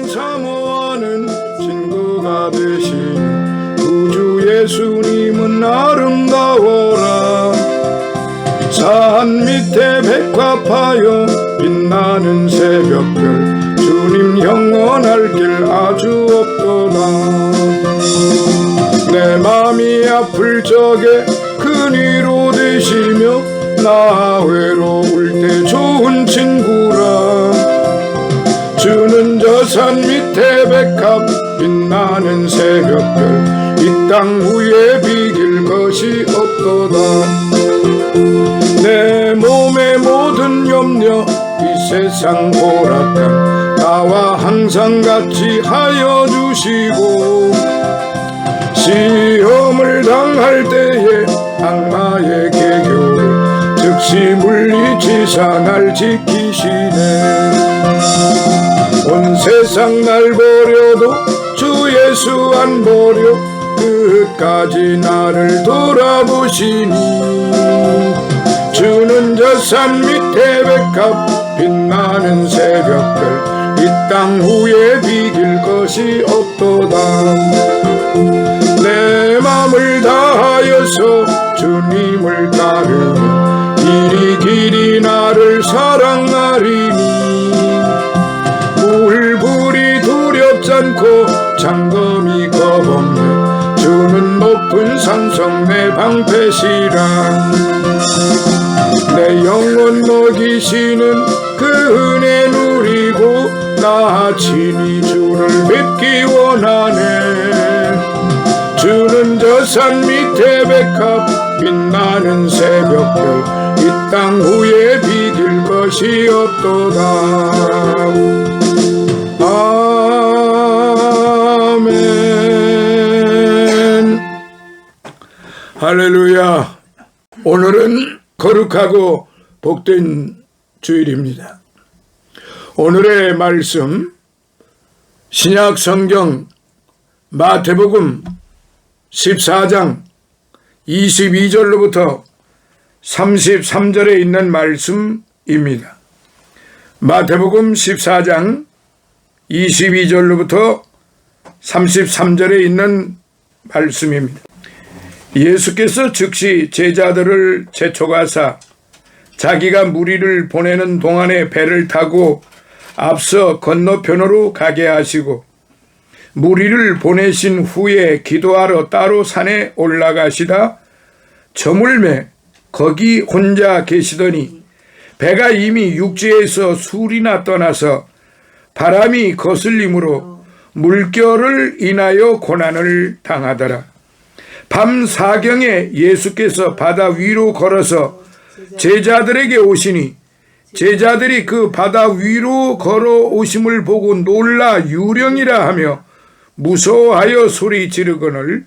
사모하는 친구가 되신 구주 예수님은 아름다워라. 산 밑에 백합하여 빛나는 새벽별 주님 영원할 길 아주 없도다. 내 맘이 아플 적에 큰 위로 되시며 나 외로울 때 좋은 친구라. 주는 저 산 밑에 백합 빛나는 새벽별 이 땅 위에 비길 것이 없도다. 내 몸의 모든 염려 이 세상 오락감 나와 항상 같이 하여 주시고 시험을 당할 때에 악마의 계교를 즉시 물리치사 날 지키시네. 온 세상 날 버려도 주 예수 안 버려 끝까지 나를 돌아보시니 주는 저 산 밑에 백합 빛나는 새벽별 이 땅 후에 비길 것이 없도다. 내 맘을 다하여서 주님을 따르며 길이 길이 나를 사랑하리니 물불이 두렵지 않고 장검이 겁없네 주는 높은 산성 내 방패시라. 내 영혼 먹이시는 그 은혜 누리고 나 친히 주를 뵙기 원하네. 주는 저 산 밑에 백합 빛나는 새벽별 이 땅 후에 비길 것이 없도다. 아멘. 할렐루야. 오늘은 거룩하고 복된 주일입니다. 오늘의 말씀 신약 성경 마태복음 14장 22절로부터 33절에 있는 말씀입니다. 마태복음 14장 22절로부터 33절에 있는 말씀입니다. 예수께서 즉시 제자들을 재촉하사 자기가 무리를 보내는 동안에 배를 타고 앞서 건너편으로 가게 하시고 무리를 보내신 후에 기도하러 따로 산에 올라가시다 저물매 거기 혼자 계시더니 배가 이미 육지에서 술이나 떠나서 바람이 거슬림으로 물결을 인하여 고난을 당하더라. 밤 사경에 예수께서 바다 위로 걸어서 제자들에게 오시니 제자들이 그 바다 위로 걸어오심을 보고 놀라 유령이라 하며 무서워하여 소리 지르거늘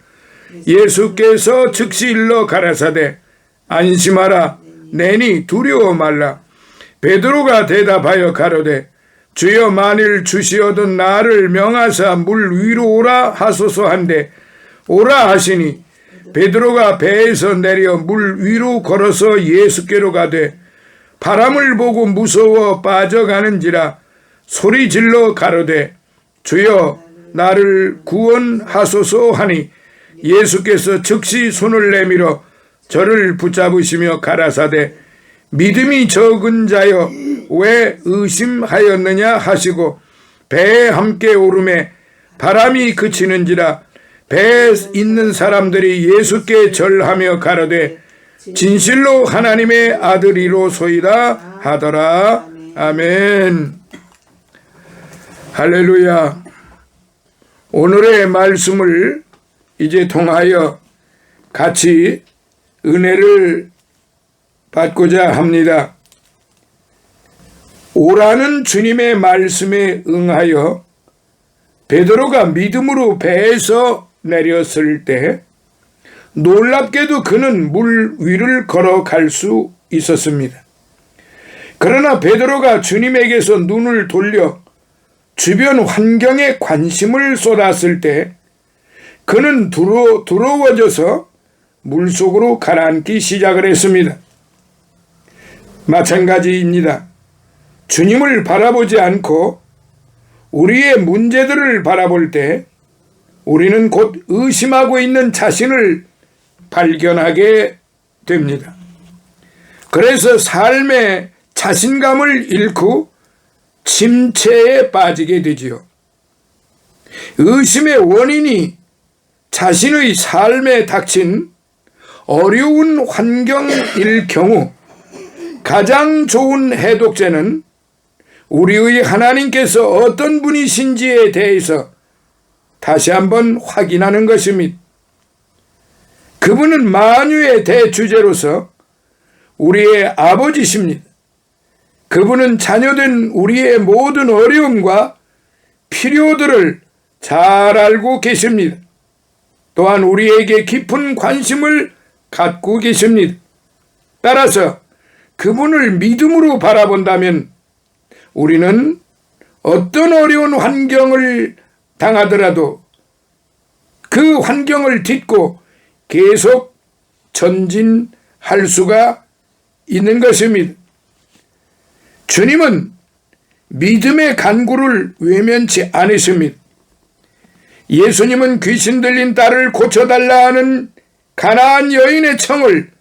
예수께서 즉시 일러 가라사대 안심하라 내니 두려워 말라. 베드로가 대답하여 가로되 주여 만일 주시어던 나를 명하사 물 위로 오라 하소서 한데 오라 하시니 베드로가 배에서 내려 물 위로 걸어서 예수께로 가되 바람을 보고 무서워 빠져가는지라 소리질러 가로되 주여 나를 구원하소서 하니 예수께서 즉시 손을 내밀어 저를 붙잡으시며 가라사대 믿음이 적은 자여 왜 의심하였느냐 하시고 배에 함께 오르매 바람이 그치는지라 배에 있는 사람들이 예수께 절하며 가로되 진실로 하나님의 아들이로소이다 하더라. 아멘. 할렐루야. 오늘의 말씀을 이제 통하여 같이 은혜를 받고자 합니다. 오라는 주님의 말씀에 응하여 베드로가 믿음으로 배에서 내렸을 때 놀랍게도 그는 물 위를 걸어갈 수 있었습니다. 그러나 베드로가 주님에게서 눈을 돌려 주변 환경에 관심을 쏟았을 때 그는 두려워져서 물속으로 가라앉기 시작을 했습니다. 마찬가지입니다. 주님을 바라보지 않고 우리의 문제들을 바라볼 때 우리는 곧 의심하고 있는 자신을 발견하게 됩니다. 그래서 삶의 자신감을 잃고 침체에 빠지게 되지요. 의심의 원인이 자신의 삶에 닥친 어려운 환경일 경우 가장 좋은 해독제는 우리의 하나님께서 어떤 분이신지에 대해서 다시 한번 확인하는 것입니다. 그분은 만유의 대주제로서 우리의 아버지십니다. 그분은 자녀된 우리의 모든 어려움과 필요들을 잘 알고 계십니다. 또한 우리에게 깊은 관심을 갖고 계십니다. 따라서 그분을 믿음으로 바라본다면 우리는 어떤 어려운 환경을 당하더라도 그 환경을 딛고 계속 전진할 수가 있는 것입니다. 주님은 믿음의 간구를 외면치 않으십니다. 예수님은 귀신 들린 딸을 고쳐달라 하는 가나안 여인의 청을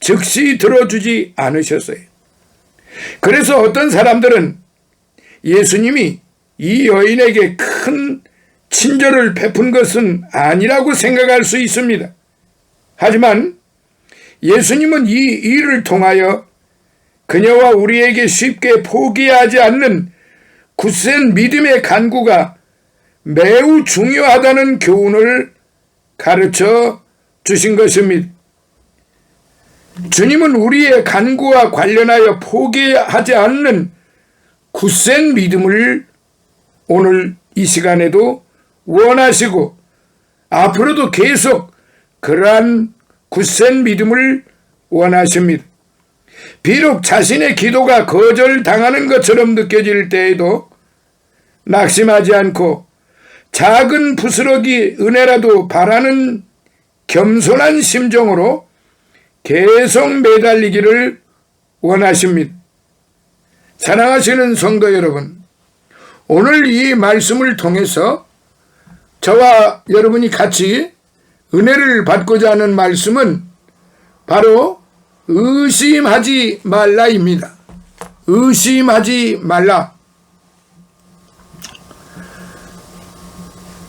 즉시 들어주지 않으셨어요. 그래서 어떤 사람들은 예수님이 이 여인에게 큰 친절을 베푼 것은 아니라고 생각할 수 있습니다. 하지만 예수님은 이 일을 통하여 그녀와 우리에게 쉽게 포기하지 않는 굳센 믿음의 간구가 매우 중요하다는 교훈을 가르쳐 주신 것입니다. 주님은 우리의 간구와 관련하여 포기하지 않는 굳센 믿음을 오늘 이 시간에도 원하시고 앞으로도 계속 그러한 굳센 믿음을 원하십니다. 비록 자신의 기도가 거절당하는 것처럼 느껴질 때에도 낙심하지 않고 작은 부스러기 은혜라도 바라는 겸손한 심정으로 계속 매달리기를 원하십니다. 사랑하시는 성도 여러분, 오늘 이 말씀을 통해서 저와 여러분이 같이 은혜를 받고자 하는 말씀은 바로 의심하지 말라입니다. 의심하지 말라.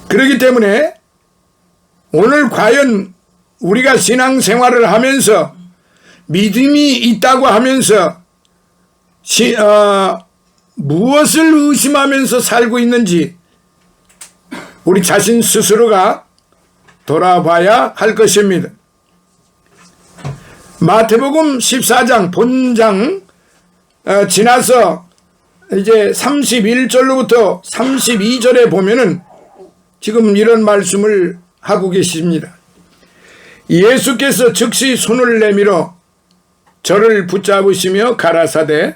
그렇기 때문에 오늘 과연 우리가 신앙생활을 하면서 믿음이 있다고 하면서 무엇을 의심하면서 살고 있는지 우리 자신 스스로가 돌아봐야 할 것입니다. 마태복음 14장 본장 지나서 이제 31절로부터 32절에 보면은 지금 이런 말씀을 하고 계십니다. 예수께서 즉시 손을 내밀어 저를 붙잡으시며 가라사대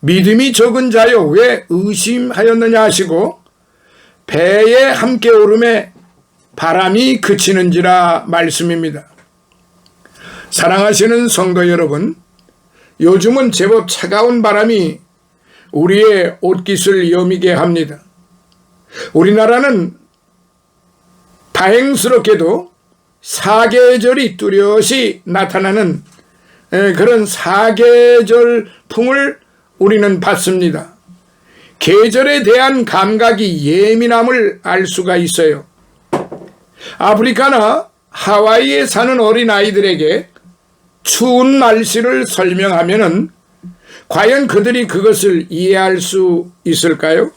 믿음이 적은 자여 왜 의심하였느냐 하시고 배에 함께 오름에 바람이 그치는지라 말씀입니다. 사랑하시는 성도 여러분, 요즘은 제법 차가운 바람이 우리의 옷깃을 여미게 합니다. 우리나라는 다행스럽게도 사계절이 뚜렷이 나타나는 그런 사계절풍을 우리는 받습니다. 계절에 대한 감각이 예민함을 알 수가 있어요. 아프리카나 하와이에 사는 어린아이들에게 추운 날씨를 설명하면은 과연 그들이 그것을 이해할 수 있을까요?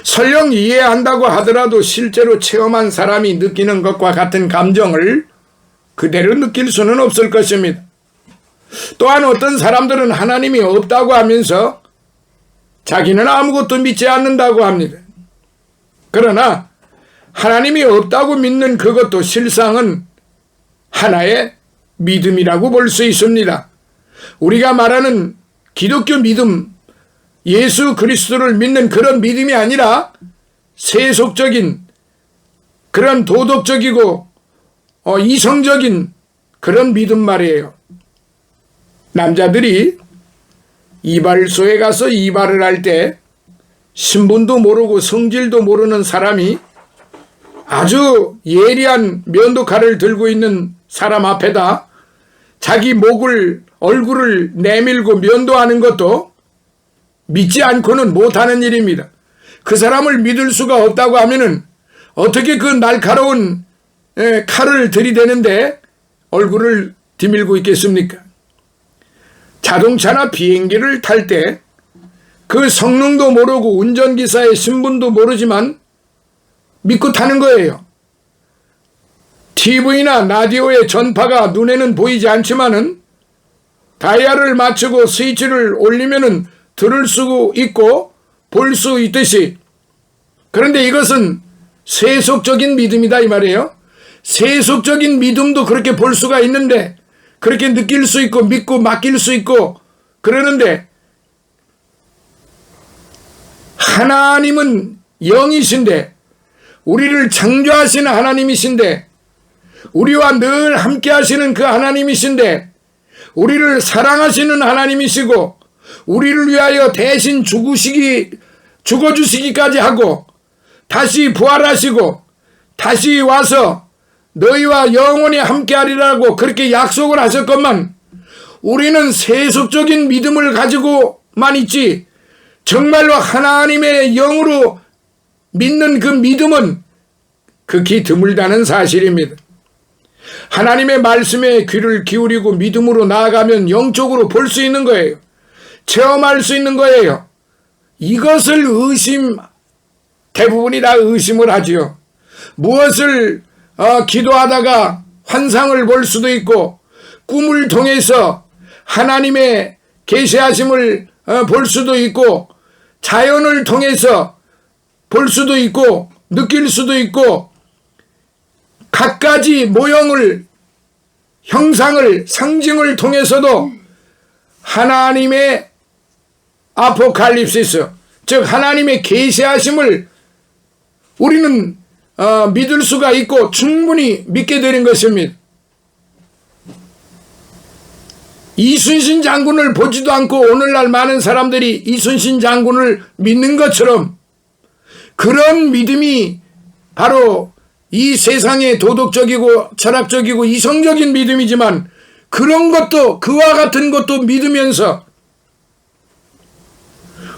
설령 이해한다고 하더라도 실제로 체험한 사람이 느끼는 것과 같은 감정을 그대로 느낄 수는 없을 것입니다. 또한 어떤 사람들은 하나님이 없다고 하면서 자기는 아무것도 믿지 않는다고 합니다. 그러나 하나님이 없다고 믿는 그것도 실상은 하나의 믿음이라고 볼 수 있습니다. 우리가 말하는 기독교 믿음, 예수 그리스도를 믿는 그런 믿음이 아니라 세속적인 그런 도덕적이고 이성적인 그런 믿음 말이에요. 남자들이 이발소에 가서 이발을 할 때 신분도 모르고 성질도 모르는 사람이 아주 예리한 면도칼을 들고 있는 사람 앞에다 자기 얼굴을 내밀고 면도하는 것도 믿지 않고는 못하는 일입니다. 그 사람을 믿을 수가 없다고 하면은 어떻게 그 날카로운 칼을 들이대는데 얼굴을 디밀고 있겠습니까? 자동차나 비행기를 탈 때 그 성능도 모르고 운전기사의 신분도 모르지만 믿고 타는 거예요. TV나 라디오의 전파가 눈에는 보이지 않지만은 다이얼을 맞추고 스위치를 올리면은 들을 수 있고 볼 수 있듯이, 그런데 이것은 세속적인 믿음이다 이 말이에요. 세속적인 믿음도 그렇게 볼 수가 있는데, 그렇게 느낄 수 있고 믿고 맡길 수 있고 그러는데, 하나님은 영이신데, 우리를 창조하시는 하나님이신데, 우리와 늘 함께 하시는 그 하나님이신데, 우리를 사랑하시는 하나님이시고 우리를 위하여 대신 죽어주시기까지 하고 다시 부활하시고 다시 와서 너희와 영원히 함께하리라고 그렇게 약속을 하셨건만, 우리는 세속적인 믿음을 가지고만 있지 정말로 하나님의 영으로 믿는 그 믿음은 극히 드물다는 사실입니다. 하나님의 말씀에 귀를 기울이고 믿음으로 나아가면 영적으로 볼 수 있는 거예요. 체험할 수 있는 거예요. 이것을 대부분이 다 의심을 하지요. 무엇을 기도하다가 환상을 볼 수도 있고, 꿈을 통해서 하나님의 계시하심을 볼 수도 있고, 자연을 통해서 볼 수도 있고 느낄 수도 있고, 갖가지 모형을, 형상을, 상징을 통해서도 하나님의 아포칼립시스, 즉 하나님의 계시하심을 우리는 믿을 수가 있고 충분히 믿게 되는 것입니다. 이순신 장군을 보지도 않고 오늘날 많은 사람들이 이순신 장군을 믿는 것처럼, 그런 믿음이 바로 이 세상의 도덕적이고 철학적이고 이성적인 믿음이지만, 그런 것도, 그와 같은 것도 믿으면서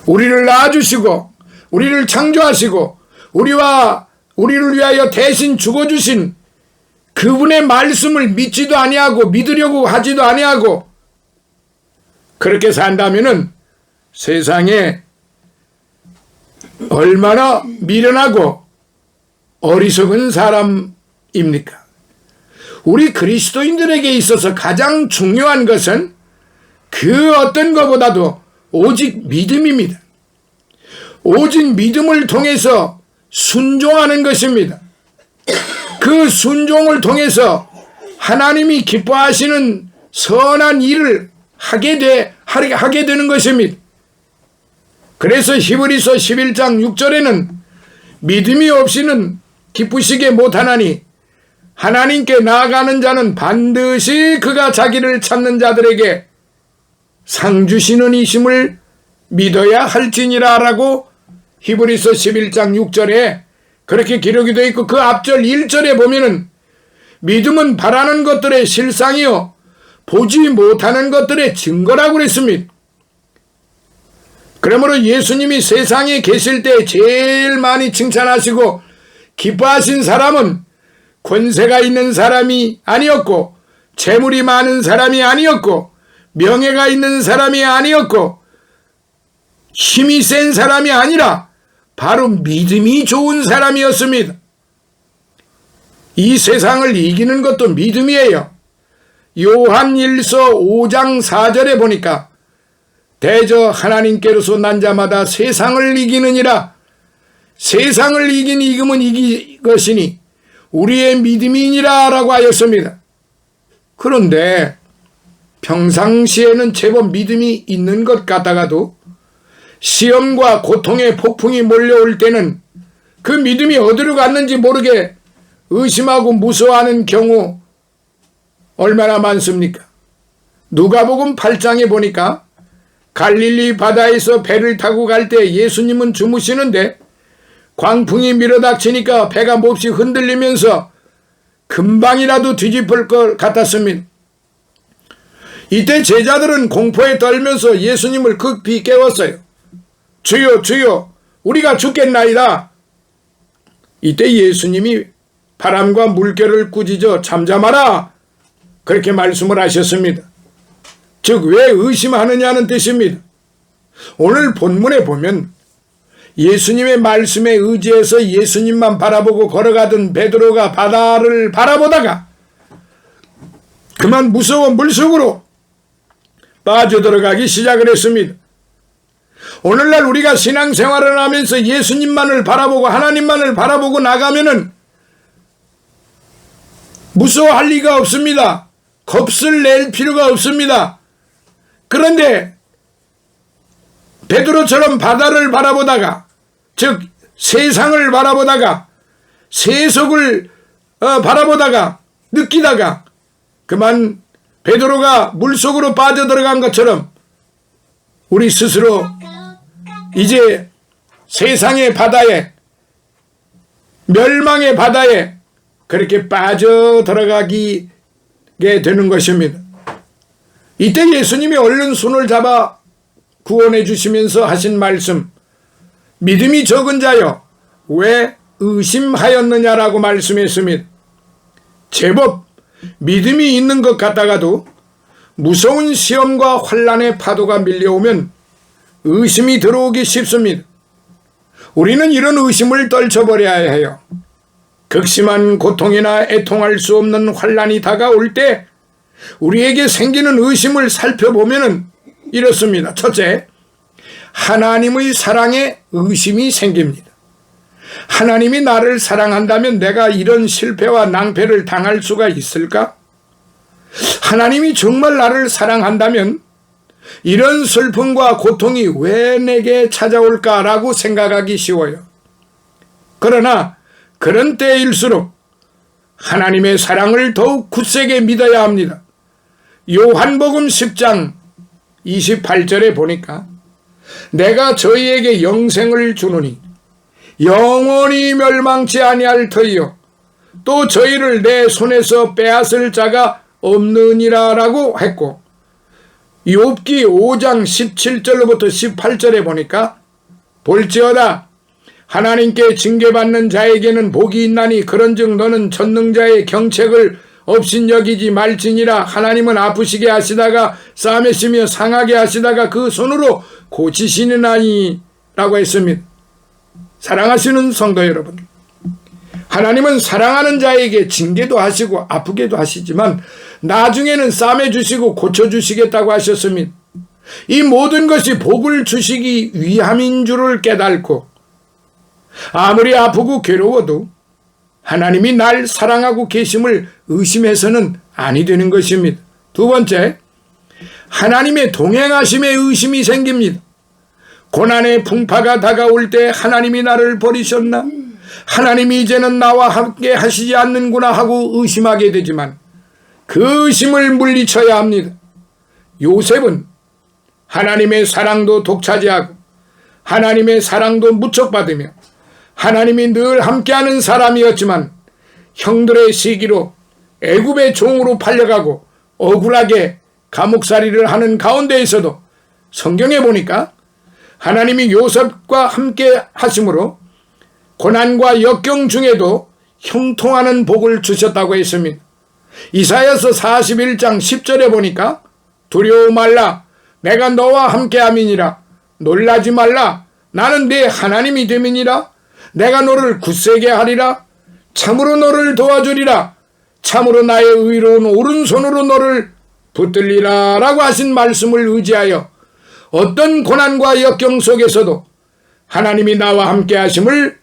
우리를 낳아주시고 우리를 창조하시고 우리를 위하여 대신 죽어주신 그분의 말씀을 믿지도 아니하고 믿으려고 하지도 아니하고 그렇게 산다면은 세상에 얼마나 미련하고 어리석은 사람입니까? 우리 그리스도인들에게 있어서 가장 중요한 것은 그 어떤 것보다도 오직 믿음입니다. 오직 믿음을 통해서 순종하는 것입니다. 그 순종을 통해서 하나님이 기뻐하시는 선한 일을 하게 되는 것입니다. 그래서 히브리서 11장 6절에는 믿음이 없이는 기쁘시게 못하나니 하나님께 나아가는 자는 반드시 그가 자기를 찾는 자들에게 상 주시는 이심을 믿어야 할지니라 라고 히브리서 11장 6절에 그렇게 기록이 되어 있고, 그 앞절 1절에 보면은 믿음은 바라는 것들의 실상이요 보지 못하는 것들의 증거라고 그랬습니다. 그러므로 예수님이 세상에 계실 때 제일 많이 칭찬하시고 기뻐하신 사람은 권세가 있는 사람이 아니었고, 재물이 많은 사람이 아니었고, 명예가 있는 사람이 아니었고, 힘이 센 사람이 아니라 바로 믿음이 좋은 사람이었습니다. 이 세상을 이기는 것도 믿음이에요. 요한일서 5장 4절에 보니까 대저 하나님께로서 난 자마다 세상을 이기느니라. 세상을 이김은 이것이니 우리의 믿음이니라 라고 하였습니다. 그런데 평상시에는 제법 믿음이 있는 것 같다가도 시험과 고통의 폭풍이 몰려올 때는 그 믿음이 어디로 갔는지 모르게 의심하고 무서워하는 경우 얼마나 많습니까? 누가복음 8장에 보니까 갈릴리 바다에서 배를 타고 갈 때 예수님은 주무시는데 광풍이 밀어닥치니까 배가 몹시 흔들리면서 금방이라도 뒤집을 것 같았습니다. 이때 제자들은 공포에 떨면서 예수님을 급히 깨웠어요. 주여 주여 우리가 죽겠나이다. 이때 예수님이 바람과 물결을 꾸짖어 잠잠하라 그렇게 말씀을 하셨습니다. 즉 왜 의심하느냐는 뜻입니다. 오늘 본문에 보면 예수님의 말씀에 의지해서 예수님만 바라보고 걸어가던 베드로가 바다를 바라보다가 그만 무서워 물속으로 빠져들어가기 시작을 했습니다. 오늘날 우리가 신앙생활을 하면서 예수님만을 바라보고 하나님만을 바라보고 나가면은 무서워할 리가 없습니다. 겁을 낼 필요가 없습니다. 그런데 베드로처럼 바다를 바라보다가 즉 세상을 바라보다가 세속을 바라보다가 느끼다가 그만 베드로가 물속으로 빠져들어간 것처럼 우리 스스로 이제 세상의 바다에 멸망의 바다에 그렇게 빠져들어가게 되는 것입니다. 이때 예수님이 얼른 손을 잡아 구원해 주시면서 하신 말씀, 믿음이 적은 자여 왜 의심하였느냐라고 말씀했습니다. 제법 믿음이 있는 것 같다가도 무서운 시험과 환난의 파도가 밀려오면 의심이 들어오기 쉽습니다. 우리는 이런 의심을 떨쳐버려야 해요. 극심한 고통이나 애통할 수 없는 환난이 다가올 때 우리에게 생기는 의심을 살펴보면 이렇습니다. 첫째, 하나님의 사랑에 의심이 생깁니다. 하나님이 나를 사랑한다면 내가 이런 실패와 낭패를 당할 수가 있을까? 하나님이 정말 나를 사랑한다면 이런 슬픔과 고통이 왜 내게 찾아올까라고 생각하기 쉬워요. 그러나 그런 때일수록 하나님의 사랑을 더욱 굳세게 믿어야 합니다. 요한복음 10장 28절에 보니까 내가 저희에게 영생을 주노니 영원히 멸망치 아니할 터이요 또 저희를 내 손에서 빼앗을 자가 없느니라 라고 했고, 욥기 5장 17절로부터 18절에 보니까 볼지어다 하나님께 징계받는 자에게는 복이 있나니 그런즉 너는 전능자의 경책을 업신여기지 말지니라. 하나님은 아프시게 하시다가 싸매시며 상하게 하시다가 그 손으로 고치시느나니 라고 했습니다. 사랑하시는 성도 여러분, 하나님은 사랑하는 자에게 징계도 하시고 아프게도 하시지만 나중에는 싸매주시고 고쳐주시겠다고 하셨습니다. 이 모든 것이 복을 주시기 위함인 줄을 깨닫고 아무리 아프고 괴로워도 하나님이 날 사랑하고 계심을 의심해서는 아니 되는 것입니다. 두 번째, 하나님의 동행하심에 의심이 생깁니다. 고난의 풍파가 다가올 때 하나님이 나를 버리셨나? 하나님이 이제는 나와 함께 하시지 않는구나 하고 의심하게 되지만 그 의심을 물리쳐야 합니다. 요셉은 하나님의 사랑도 독차지하고 하나님의 사랑도 무척받으며 하나님이 늘 함께하는 사람이었지만 형들의 시기로 애굽의 종으로 팔려가고 억울하게 감옥살이를 하는 가운데에서도 성경에 보니까 하나님이 요셉과 함께 하심으로 고난과 역경 중에도 형통하는 복을 주셨다고 했습니다. 이사야서 41장 10절에 보니까 두려워 말라 내가 너와 함께함이니라. 놀라지 말라 나는 네 하나님이 됨이니라. 내가 너를 굳세게 하리라. 참으로 너를 도와주리라. 참으로 나의 의로운 오른손으로 너를 붙들리라 라고 하신 말씀을 의지하여 어떤 고난과 역경 속에서도 하나님이 나와 함께 하심을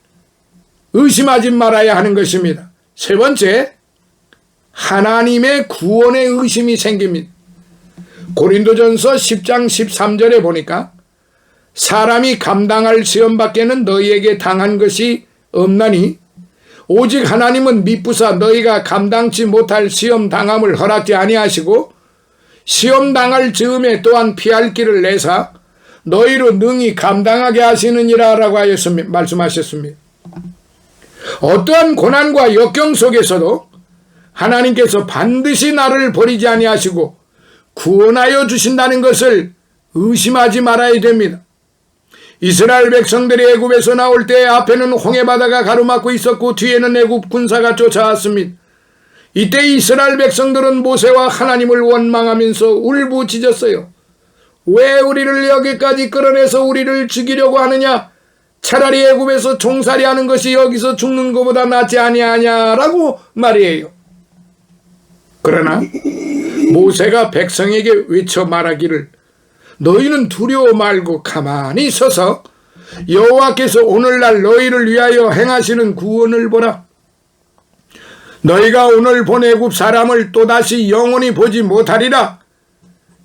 의심하지 말아야 하는 것입니다. 세 번째, 하나님의 구원의 의심이 생깁니다. 고린도전서 10장 13절에 보니까 사람이 감당할 시험밖에는 너희에게 당한 것이 없나니 오직 하나님은 미쁘사 너희가 감당치 못할 시험 당함을 허락지 아니하시고 시험 당할 즈음에 또한 피할 길을 내사 너희로 능히 감당하게 하시느니라 라고 말씀하셨습니다. 어떠한 고난과 역경 속에서도 하나님께서 반드시 나를 버리지 아니하시고 구원하여 주신다는 것을 의심하지 말아야 됩니다. 이스라엘 백성들이 애굽에서 나올 때 앞에는 홍해바다가 가로막고 있었고 뒤에는 애굽 군사가 쫓아왔습니다. 이때 이스라엘 백성들은 모세와 하나님을 원망하면서 울부짖었어요. 왜 우리를 여기까지 끌어내서 우리를 죽이려고 하느냐? 차라리 애굽에서 종살이하는 것이 여기서 죽는 것보다 낫지 아니하냐라고 말이에요. 그러나 모세가 백성에게 외쳐 말하기를 너희는 두려워 말고 가만히 서서 여호와께서 오늘날 너희를 위하여 행하시는 구원을 보라. 너희가 오늘 본 애굽 사람을 또다시 영원히 보지 못하리라.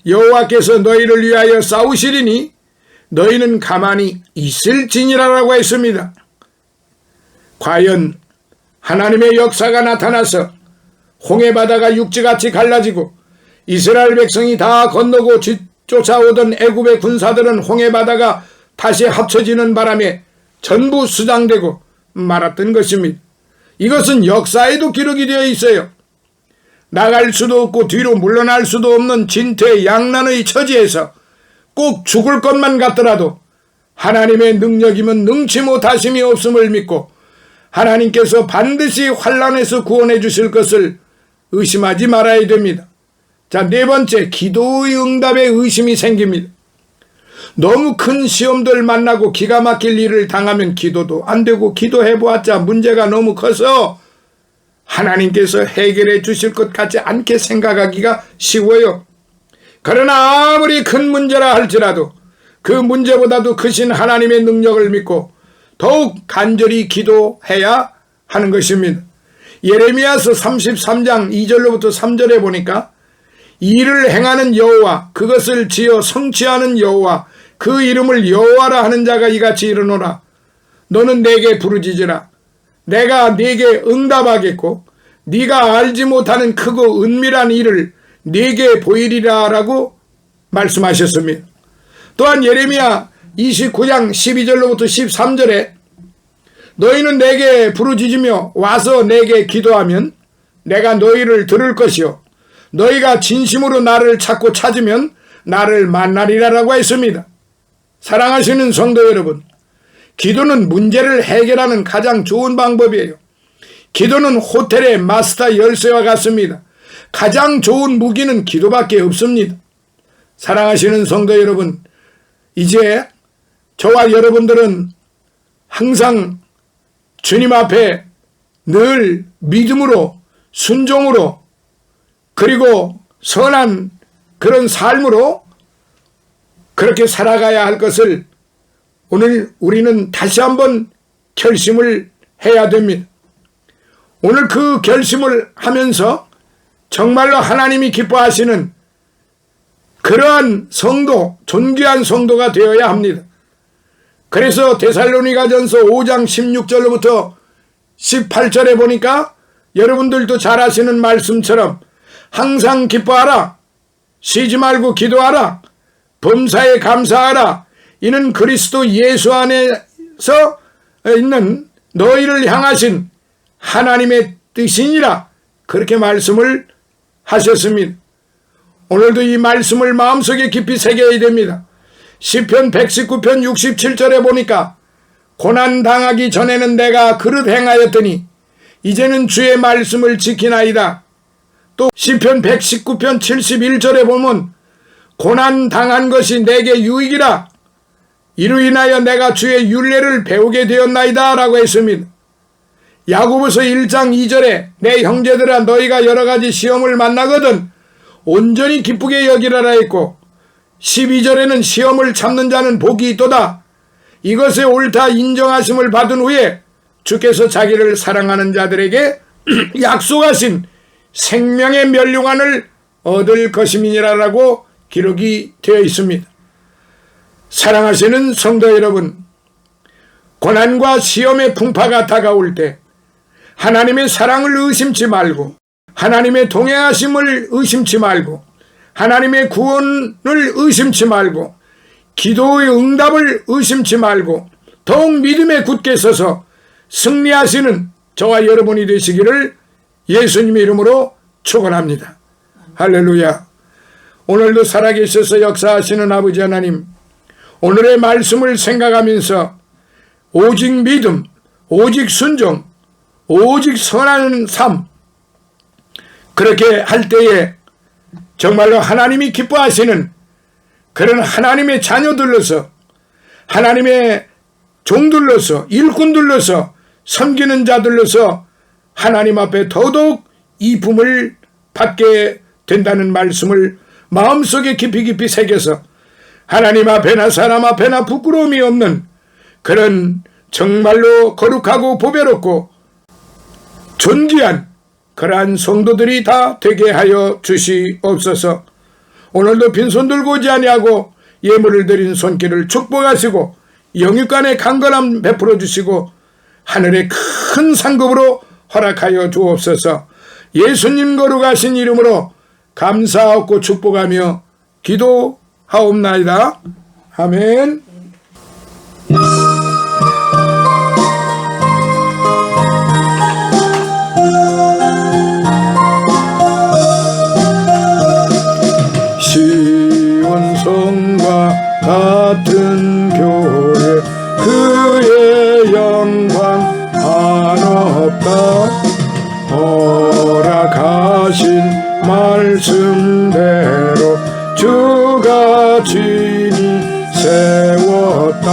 여호와께서 너희를 위하여 싸우시리니 너희는 가만히 있을지니라라고 했습니다. 과연 하나님의 역사가 나타나서 홍해바다가 육지같이 갈라지고 이스라엘 백성이 다 건너고 쫓아오던 애굽의 군사들은 홍해바다가 다시 합쳐지는 바람에 전부 수장되고 말았던 것입니다. 이것은 역사에도 기록이 되어 있어요. 나갈 수도 없고 뒤로 물러날 수도 없는 진퇴양난의 처지에서 꼭 죽을 것만 같더라도 하나님의 능력이면 능치 못하심이 없음을 믿고 하나님께서 반드시 환난에서 구원해 주실 것을 의심하지 말아야 됩니다. 자, 네 번째, 기도의 응답에 의심이 생깁니다. 너무 큰 시험들 만나고 기가 막힐 일을 당하면 기도도 안 되고 기도해보았자 문제가 너무 커서 하나님께서 해결해 주실 것 같지 않게 생각하기가 쉬워요. 그러나 아무리 큰 문제라 할지라도 그 문제보다도 크신 하나님의 능력을 믿고 더욱 간절히 기도해야 하는 것입니다. 예레미야서 33장 2절로부터 3절에 보니까 일을 행하는 여호와 그것을 지어 성취하는 여호와 그 이름을 여호와라 하는 자가 이같이 이르노라. 너는 내게 부르짖으라. 내가 네게 응답하겠고 네가 알지 못하는 크고 은밀한 일을 네게 보이리라 라고 말씀하셨습니다. 또한 예레미야 29장 12절로부터 13절에 너희는 내게 부르짖으며 와서 내게 기도하면 내가 너희를 들을 것이요 너희가 진심으로 나를 찾고 찾으면 나를 만나리라라고 했습니다. 사랑하시는 성도 여러분, 기도는 문제를 해결하는 가장 좋은 방법이에요. 기도는 호텔의 마스터 열쇠와 같습니다. 가장 좋은 무기는 기도밖에 없습니다. 사랑하시는 성도 여러분, 이제 저와 여러분들은 항상 주님 앞에 늘 믿음으로 순종으로 그리고 선한 그런 삶으로 그렇게 살아가야 할 것을 오늘 우리는 다시 한번 결심을 해야 됩니다. 오늘 그 결심을 하면서 정말로 하나님이 기뻐하시는 그러한 성도, 존귀한 성도가 되어야 합니다. 그래서 데살로니가전서 5장 16절로부터 18절에 보니까 여러분들도 잘 아시는 말씀처럼 항상 기뻐하라, 쉬지 말고 기도하라, 범사에 감사하라, 이는 그리스도 예수 안에서 있는 너희를 향하신 하나님의 뜻이니라, 그렇게 말씀을 하셨습니다. 오늘도 이 말씀을 마음속에 깊이 새겨야 됩니다. 시편 119편 67절에 보니까 고난당하기 전에는 내가 그릇 행하였더니 이제는 주의 말씀을 지키나이다. 또 시편 119편 71절에 보면 고난당한 것이 내게 유익이라, 이로 인하여 내가 주의 율례를 배우게 되었나이다 라고 했습니다. 야고보서 1장 2절에 내 형제들아 너희가 여러가지 시험을 만나거든 온전히 기쁘게 여기라라 했고, 12절에는 시험을 참는 자는 복이 있도다. 이것에 옳다 인정하심을 받은 후에 주께서 자기를 사랑하는 자들에게 약속하신 생명의 멸류관을 얻을 것임이니라라고 기록이 되어 있습니다. 사랑하시는 성도 여러분, 고난과 시험의 풍파가 다가올 때 하나님의 사랑을 의심치 말고 하나님의 동행하심을 의심치 말고 하나님의 구원을 의심치 말고 기도의 응답을 의심치 말고 더욱 믿음에 굳게 서서 승리하시는 저와 여러분이 되시기를 예수님의 이름으로 축원합니다. 할렐루야. 오늘도 살아계셔서 역사하시는 아버지 하나님, 오늘의 말씀을 생각하면서 오직 믿음, 오직 순종, 오직 선한 삶, 그렇게 할 때에 정말로 하나님이 기뻐하시는 그런 하나님의 자녀들로서, 하나님의 종들로서, 일꾼들로서, 섬기는 자들로서 하나님 앞에 더더욱 이쁨을 받게 된다는 말씀을 마음속에 깊이 새겨서 하나님 앞에나 사람 앞에나 부끄러움이 없는 그런 정말로 거룩하고 보배롭고 존귀한 그러한 성도들이 다 되게 하여 주시옵소서. 오늘도 빈손 들고 오지 아니하고 예물을 드린 손길을 축복하시고 영육간의 강건함 베풀어 주시고 하늘의 큰 상급으로 허락하여 주옵소서. 예수님 거룩하신 이름으로 감사하고 축복하며 기도하옵나이다. 아멘. 시온성과 같은 교회 그의 영광 한없다. 허락하신 말씀대로 주가 진히 세웠다.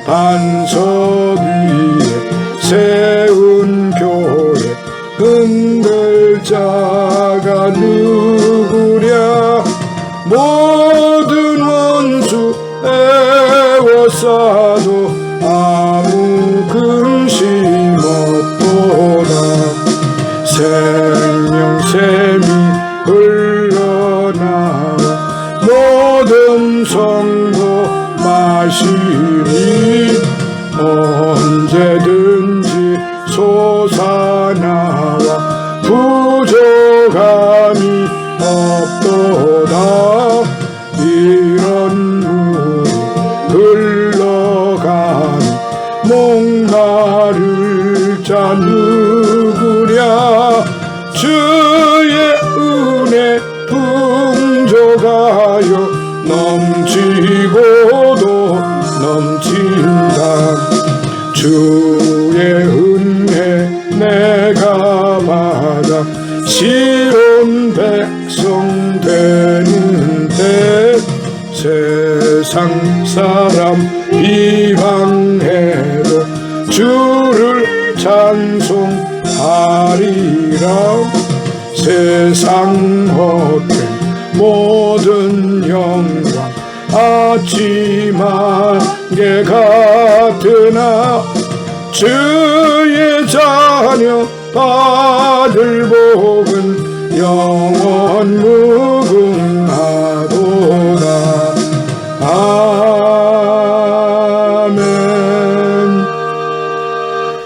반석 위에 세운 교회 흔들 자가 누구랴. 모든 원수 애워싸도 아무 근심 없도다. 생명샘이 흘러나와 모든 성도 마시니 언제든지 솟아나와 부족함이 없도다. 이런 물이 흘러가니 목마를 자 누구랴. 주의 은혜 풍족하여 넘치고도 넘친다. 주의 은혜 내가 받아 시온 백성 되는 때 세상 사람 비방해도 주를 찬송하리라. 세상 헛된 모든 영광 아침 안개 같으나 주의 자녀 받을 복은 영원 무궁하도다. 아멘.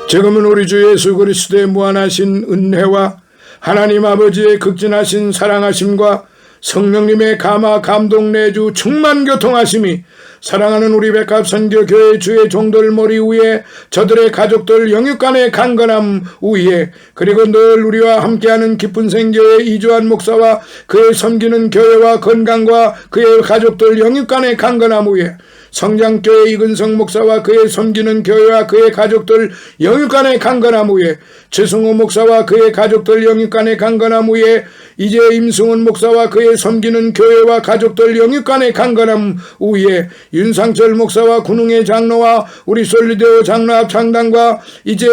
지금은 우리 주 예수 그리스도의 무한하신 은혜와 하나님 아버지의 극진하신 사랑하심과 성령님의 감화 감동 내주 충만 교통하심이 사랑하는 우리 백합선교교회 주의 종들 머리 위에 저들의 가족들 영육간의 강건함 위에 그리고 늘 우리와 함께하는 기쁜 생교회 이주환 목사와 그의 섬기는 교회와 건강과 그의 가족들 영육간의 강건함 위에 성장교회 이근성 목사와 그의 섬기는 교회와 그의 가족들 영육간의 강건함 위에 최승호 목사와 그의 가족들 영육간의 강건함 위에 이제 임승훈 목사와 그의 섬기는 교회와 가족들 영육간의 강건함 위에 윤상철 목사와 군웅의 장로와 우리 솔리데오 장로합 창단과 이제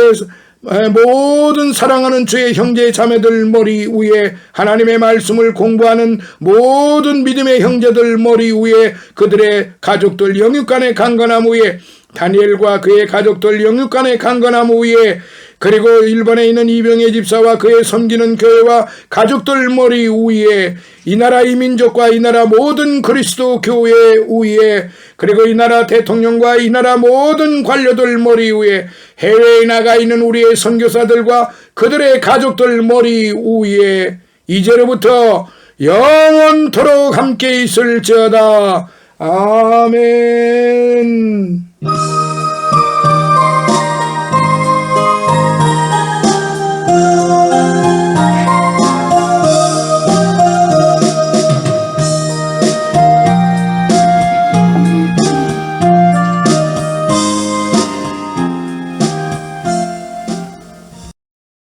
모든 사랑하는 주의 형제 자매들 머리 위에 하나님의 말씀을 공부하는 모든 믿음의 형제들 머리 위에 그들의 가족들 영육간의 강건함 위에 다니엘과 그의 가족들 영육간의 강건함 위에 그리고 일본에 있는 이병의 집사와 그의 섬기는 교회와 가족들 머리 위에 이 나라 이 민족과 이 나라 모든 그리스도 교회 위에 그리고 이 나라 대통령과 이 나라 모든 관료들 머리 위에 해외에 나가 있는 우리의 선교사들과 그들의 가족들 머리 위에 이제로부터 영원토록 함께 있을지어다. 아멘.